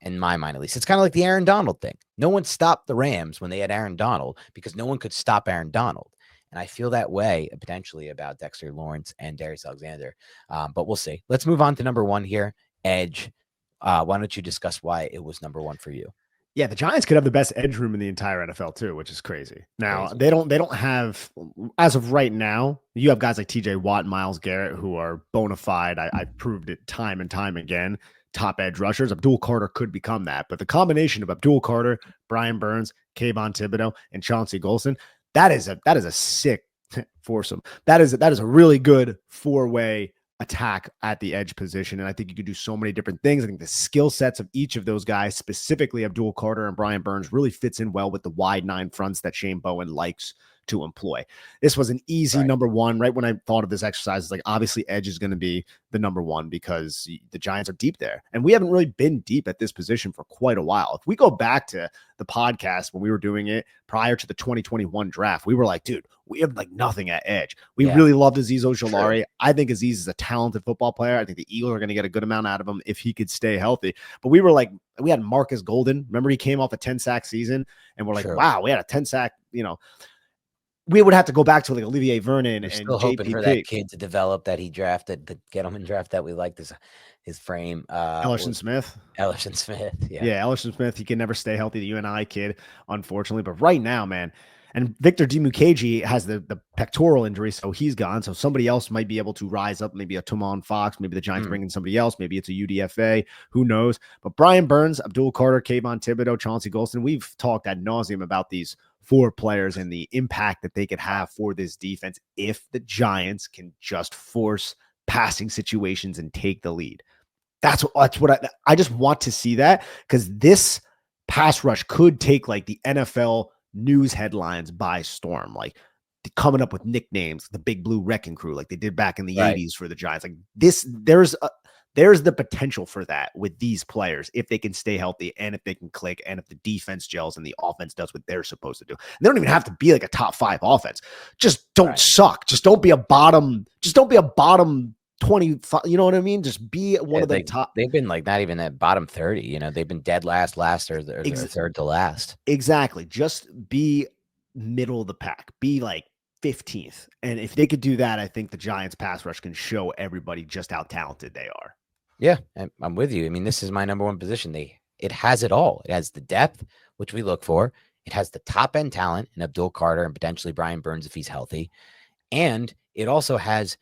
In my mind, at least. It's kind of like the Aaron Donald thing. No one stopped the Rams when they had Aaron Donald because no one could stop Aaron Donald. And I feel that way potentially about Dexter Lawrence and Darius Alexander. But we'll see. Let's move on to number 1 here, edge. Why don't you discuss why it was number 1 for you? Yeah, the Giants could have the best edge room in the entire NFL too, which is crazy. Now they don't have, as of right now, you have guys like TJ Watt and Myles Garrett who are bona fide. I've proved it time and time again. Top edge rushers. Abdul Carter could become that, but the combination of Abdul Carter, Brian Burns, Kayvon Thibodeau, and Chauncey Golston, that is a sick foursome. That is a really good 4-way attack at the edge position. And I think you could do so many different things. I think the skill sets of each of those guys, specifically Abdul Carter and Brian Burns, really fits in well with the wide 9 fronts that Shane Bowen likes to employ. This was an easy Right. number one. Right when I thought of this exercise, it's like obviously edge is going to be the number one because the Giants are deep there. And we haven't really been deep at this position for quite a while. If we go back to the podcast when we were doing it prior to the 2021 draft, we were like, dude, we have like nothing at edge. We really loved Azeez Ojulari. I think Azeez is a talented football player. I think the Eagles are going to get a good amount out of him if he could stay healthy. But we were like, we had Marcus Golden. Remember, he came off a 10-sack season, and we're like, wow, we had a 10-sack, we would have to go back to like Olivier Vernon We're and still hoping for that JPP. kid to develop that he drafted, the gentleman draft that we liked his frame. Ellerson Smith. Ellerson Smith. Yeah, Ellerson Smith. He can never stay healthy. The UNI kid, unfortunately. But right now, man, and Victor Dimukeji has the pectoral injury, so he's gone. So somebody else might be able to rise up. Maybe a Tumon Fox. Maybe the Giants bring in somebody else. Maybe it's a UDFA. Who knows? But Brian Burns, Abdul Carter, Kayvon Thibodeau, Chauncey Golston. We've talked ad nauseum about these 4 players and the impact that they could have for this defense if the Giants can just force passing situations and take the lead. That's what I just want to see that, because this pass rush could take like the NFL news headlines by storm, like coming up with nicknames, the Big Blue Wrecking Crew, like they did back in the 80s for the Giants. Like this, there's the potential for that with these players if they can stay healthy and if they can click and if the defense gels and the offense does what they're supposed to do. And they don't even have to be like a top 5 offense. Just don't suck. Just don't be a bottom 25, you know what I mean? Just be one of the top. They've been like not even at bottom 30. They've been dead last, or third to last. Exactly. Just be middle of the pack. Be like 15th. And if they could do that, I think the Giants pass rush can show everybody just how talented they are. Yeah, I'm with you. I mean, this is my number one position. It has it all. It has the depth, which we look for. It has the top end talent in Abdul Carter and potentially Brian Burns if he's healthy. And it also has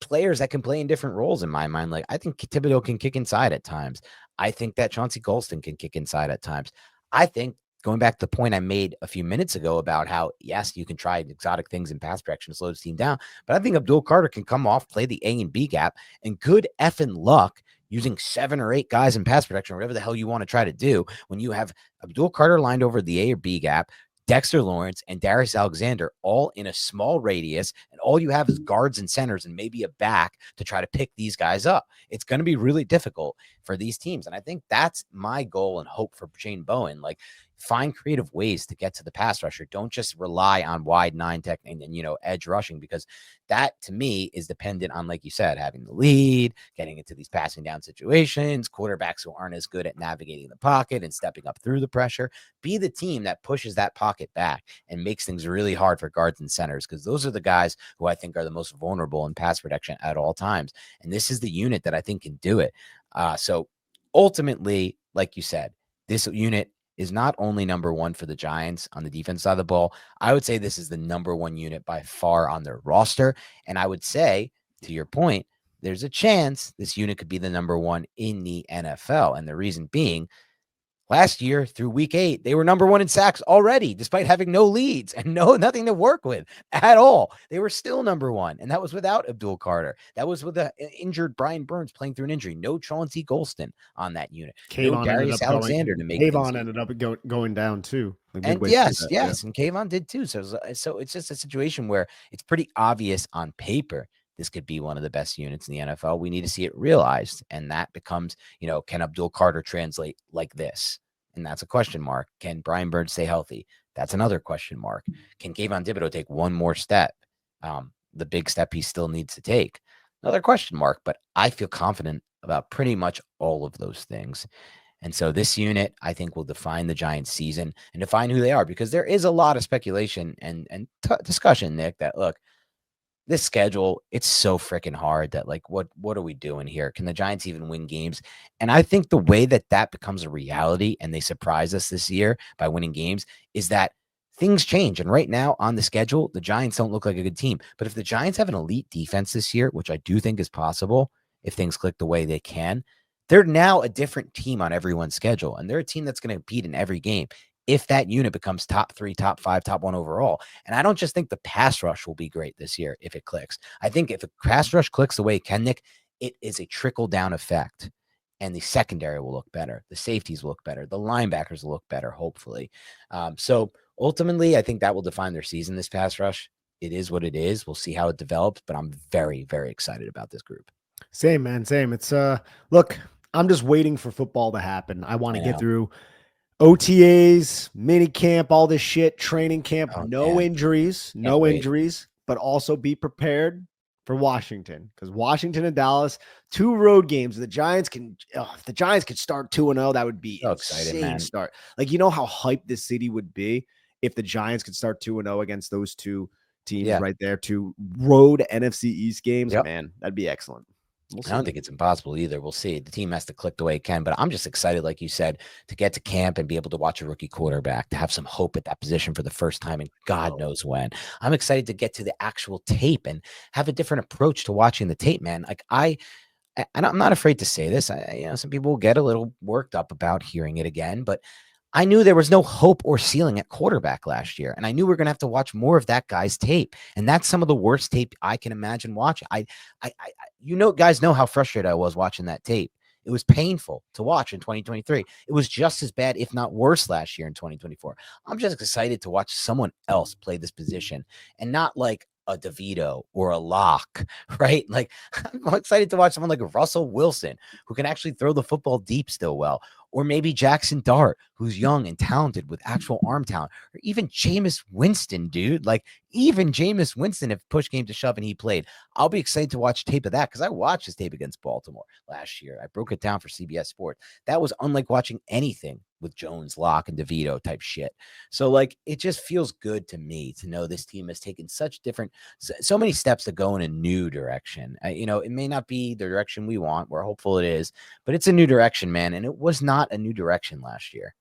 players that can play in different roles in my mind. Like I think Thibodeau can kick inside at times. I think that Chauncey Golston can kick inside at times. I think, going back to the point I made a few minutes ago about how, yes, you can try exotic things in pass protection to slow the team down, but I think Abdul Carter can come off, play the A and B gap, and good effing luck using 7 or 8 guys in pass protection, whatever the hell you want to try to do, when you have Abdul Carter lined over the A or B gap, Dexter Lawrence and Darius Alexander all in a small radius, and all you have is guards and centers and maybe a back to try to pick these guys up. It's going to be really difficult for these teams. And I think that's my goal and hope for Shane Bowen. Like, find creative ways to get to the pass rusher. Don't just rely on wide 9 technique and, edge rushing, because that to me is dependent on, like you said, having the lead, getting into these passing down situations, quarterbacks who aren't as good at navigating the pocket and stepping up through the pressure. Be the team that pushes that pocket back and makes things really hard for guards and centers, because those are the guys who I think are the most vulnerable in pass protection at all times. And this is the unit that I think can do it. So ultimately, like you said, this unit is not only number one for the Giants on the defense side of the ball. I would say this is the number one unit by far on their roster. And I would say, to your point, there's a chance this unit could be the number one in the NFL. And the reason being, last year through week 8, they were number one in sacks already, despite having no leads and nothing to work with at all. They were still number one, and that was without Abdul Carter. That was with an injured Brian Burns playing through an injury. No Chauncey Golston on that unit. No Darius Alexander to make Kayvon ended up going down too. And yes, and Kayvon did too. So it's just a situation where it's pretty obvious on paper this could be one of the best units in the NFL. We need to see it realized. And that becomes, can Abdul Carter translate like this? And that's a question mark. Can Brian Burns stay healthy? That's another question mark. Can Kayvon Thibodeau take one more step? The big step he still needs to take? Another question mark. But I feel confident about pretty much all of those things. And so this unit, I think, will define the Giants season and define who they are, because there is a lot of speculation and discussion, Nick, that look, this schedule, it's so freaking hard that, like, what are we doing here? Can the Giants even win games? And I think the way that becomes a reality and they surprise us this year by winning games is that things change. And right now on the schedule, the Giants don't look like a good team. But if the Giants have an elite defense this year, which I do think is possible, if things click the way they can, they're now a different team on everyone's schedule. And they're a team that's going to compete in every game if that unit becomes top 3, top 5, top 1 overall. And I don't just think the pass rush will be great this year if it clicks. I think if a pass rush clicks the way it can, Nick, it is a trickle-down effect. And the secondary will look better. The safeties will look better. The linebackers will look better, hopefully. So ultimately, I think that will define their season, this pass rush. It is what it is. We'll see how it develops, but I'm very, very excited about this group. Same, man. Same. It's look, I'm just waiting for football to happen. I want I to get know. through OTAs, mini camp, all this shit, training camp, Oh, no man. injuries, Can't no wait. injuries, but also be prepared for Washington, because Washington and Dallas, 2 road games. The Giants can, if the Giants could start 2-0, that would be So excited, insane man. start. Like, you know how hyped this city would be if the Giants could start 2-0 against those 2 teams Yeah. right there, 2 road NFC East games. Yep. Man, that'd be excellent. We'll I don't see. think it's impossible either. We'll see. The team has to click the way it can, but I'm just excited, like you said, to get to camp and be able to watch a rookie quarterback, to have some hope at that position for the first time in God knows when. I'm excited to get to the actual tape and have a different approach to watching the tape, man. Like and I'm not afraid to say this. Some people will get a little worked up about hearing it again, but I knew there was no hope or ceiling at quarterback last year, and I knew we are going to have to watch more of that guy's tape. And that's some of the worst tape I can imagine watching. Guys know how frustrated I was watching that tape. It was painful to watch in 2023. It was just as bad, if not worse, last year in 2024. I'm just excited to watch someone else play this position and not like a DeVito or a Locke, right? Like, I'm excited to watch someone like Russell Wilson, who can actually throw the football deep still well, or maybe Jackson Dart, who's young and talented with actual arm talent, or even Jameis Winston, dude. Like, even Jameis Winston, if push came to shove and he played, I'll be excited to watch tape of that, because I watched his tape against Baltimore last year. I broke it down for CBS Sports. That was unlike watching anything with Jones, Locke, and DeVito type shit. So, like, it just feels good to me to know this team has taken so many steps to go in a new direction. It may not be the direction we want. We're hopeful it is, but it's a new direction, man. And it was not a new direction last year.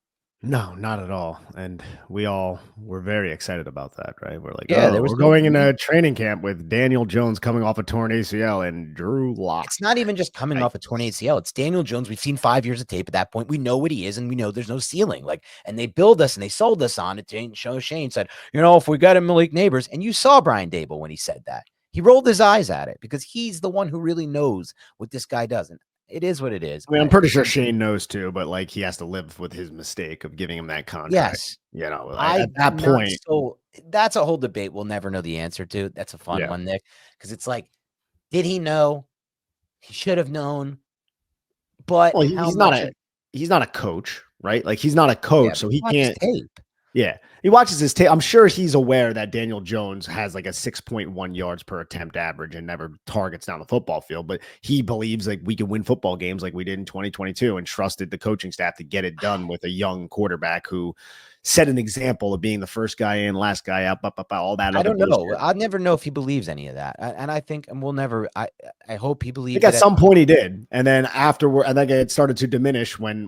No, not at all. And we all were very excited about that, right? We're like, Yeah, oh, there was we're no going in beat. a training camp with Daniel Jones coming off a torn ACL and Drew Lock. It's not even just coming off a torn ACL. It's Daniel Jones. We've seen 5 years of tape at that point. We know what he is, and we know there's no ceiling. Like, and they build us and they sold us on it. Shane said, if we got him Malik Neighbors, and you saw Brian Dable when he said that. He rolled his eyes at it because he's the one who really knows what this guy does. And it is what it is. I mean, I'm pretty sure Shane knows too, but like he has to live with his mistake of giving him that contract. Yes. At that point. So that's a whole debate we'll never know the answer to. That's a fun Yeah. one, Nick, because it's like, did he know? He should have known. But Well, how much? he's not a coach, right? Like he's not a coach, so he watch his can't. tape. Yeah, he watches his tape. I'm sure he's aware that Daniel Jones has like a 6.1 yards per attempt average and never targets down the football field. But he believes like we can win football games like we did in 2022 and trusted the coaching staff to get it done with a young quarterback who set an example of being the first guy in, last guy out, all that. I don't know. I'll never know if he believes any of that. And I think, and we'll never, I hope he believes it. At some point he did. And then afterward, I think it started to diminish when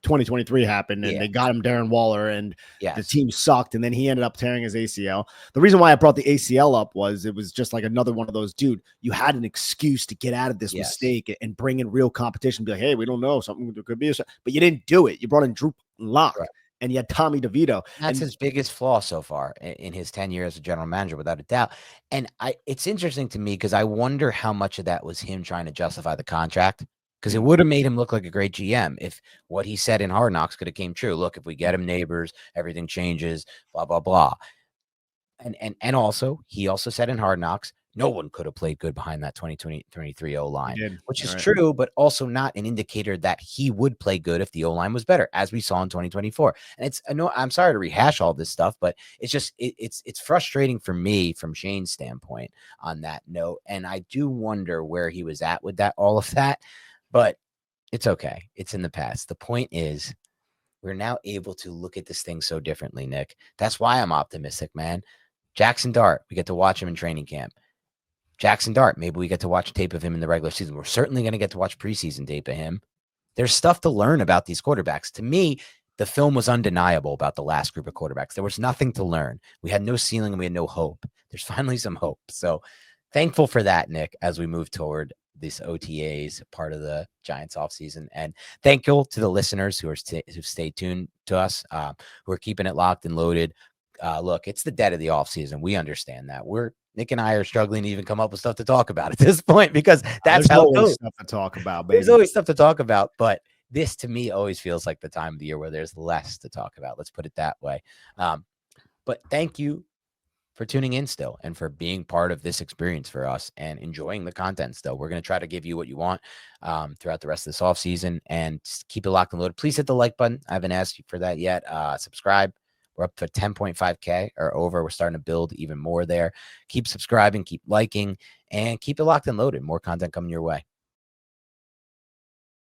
2023 happened and they got him Darren Waller and the team sucked. And then he ended up tearing his ACL. The reason why I brought the ACL up was it was just like another one of those, dude, you had an excuse to get out of this mistake and bring in real competition. Be like, hey, we don't know. Something could be, but you didn't do it. You brought in Drew Lock. Right. And you had Tommy DeVito. That's his biggest flaw so far in his tenure as a general manager, without a doubt. And it's interesting to me because I wonder how much of that was him trying to justify the contract, because it would have made him look like a great GM if what he said in Hard Knocks could have came true. Look, if we get him Neighbors, everything changes, blah, blah, blah. And also, he also said in Hard Knocks, no one could have played good behind that 2023 O-line, which is true, but also not an indicator that he would play good if the O-line was better, as we saw in 2024. And I'm sorry to rehash all this stuff, but it's just, it's frustrating for me from Shane's standpoint on that note. And I do wonder where he was at with all of that, but it's okay. It's in the past. The point is, we're now able to look at this thing so differently, Nick. That's why I'm optimistic, man. Jackson Dart, we get to watch him in training camp. Jackson Dart, maybe we get to watch tape of him in the regular season. We're certainly going to get to watch preseason tape of him. There's stuff to learn about these quarterbacks. To me, the film was undeniable about the last group of quarterbacks. There was nothing to learn. We had no ceiling and we had no hope. There's finally some hope. So thankful for that, Nick, as we move toward this OTAs part of the Giants offseason. And thank you to the listeners who stay tuned to us, who are keeping it locked and loaded. Look, it's the dead of the offseason. We understand that. Nick and I are struggling to even come up with stuff to talk about at this point, because that's how it goes. Stuff to talk about, baby. There's always stuff to talk about, but this to me always feels like the time of the year where there's less to talk about. Let's put it that way. But thank you for tuning in still and for being part of this experience for us and enjoying the content still. We're going to try to give you what you want throughout the rest of this off season, and just keep it locked and loaded. Please hit the like button. I haven't asked you for that yet. Subscribe. We're up to 10.5K or over. We're starting to build even more there. Keep subscribing, keep liking, and keep it locked and loaded. More content coming your way.